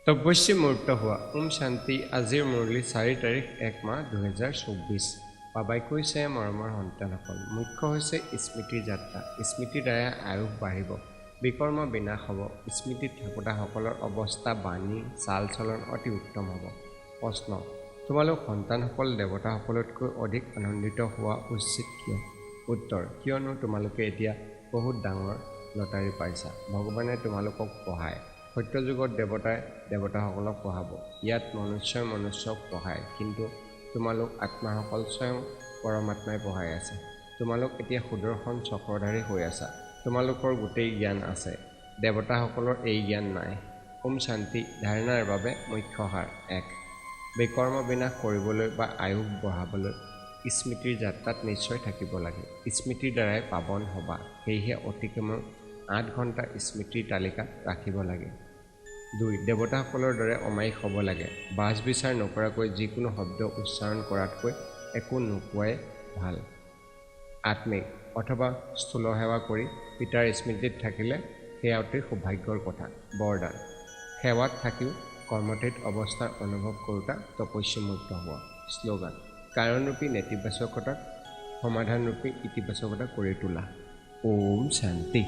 তপস্বী মুহূৰ্ত হোৱা শান্তি আজিৰ মুৰলী 4 তাৰিখ 1 মাহ 2024 বাবাই কৈছে মৰমৰ সন্তানসকল মুখ্য হৈছে স্মৃতিৰ যাত্ৰা স্মৃতিৰ দ্বাৰা আয়ুস বাঢ়িব বিকৰ্ম বিনাশ হ'ব স্মৃতিত থাকোঁতাসকলৰ অৱস্থা বাণী চাল চলন অতি উত্তম হ'ব প্ৰশ্ন তোমালোক সন্তানসকল দেৱতাসকলতকৈ অধিক আনন্দিত হোৱা উচিত কিয় উত্তৰ কিয়নো তোমালোকে এতিয়া বহুত ডাঙৰ লটাৰী পাইছা ভগৱানে তোমালোকক পঢ়ায় সত্যযুগত দেৱতাই দেৱতাসকলক পঢ়াব ইয়াত মনুষ্যই মনুষ্যক পঢ়ায় কিন্তু তোমালোক আত্মাসকল স্বয়ং পৰমাত্মাই পঢ়াই আছে তোমালোক এতিয়া সুদৰ্শন চক্ৰধাৰী হৈ আছা তোমালোকৰ গোটেই জ্ঞান আছে দেৱতাসকলৰ এই জ্ঞান নাই শান্তি ধাৰণাৰ বাবে মুখ্য সাৰ 1 বিকৰ্ম বিনাশ কৰিবলৈ বা আয়ুস বঢ়াবলৈ স্মৃতিৰ যাত্ৰাত নিশ্চয় থাকিব লাগে স্মৃতিৰ দ্বাৰাই পাৱন হ'বা সেয়েহে অতি কমেও 8 ঘণ্টা স্মৃতিৰ তালিকাত ৰাখিব লাগে 2 দেৱতাসকলৰ দৰে অমায়িক হ'ব লাগে বাছ বিচাৰ নকৰাকৈ যিকোনো শব্দ উচ্চাৰণ কৰাতকৈ একো নোকোৱাই ভাল আত্মিক অথবা স্থূল সেৱা কৰি পিতাৰ স্মৃতিত থাকিলে সেয়া অতি সৌভাগ্যৰ কথা বৰদান সেৱাত থাকিও কৰ্মঠিত অৱস্থাৰ অনুভৱ কৰোঁতা তপস্যীমুক্ত হোৱা শ্লোগান কাৰণৰূপী নেতিবাচকতাক সমাধানৰূপী ইতিবাচকতা কৰি তোলা শান্তি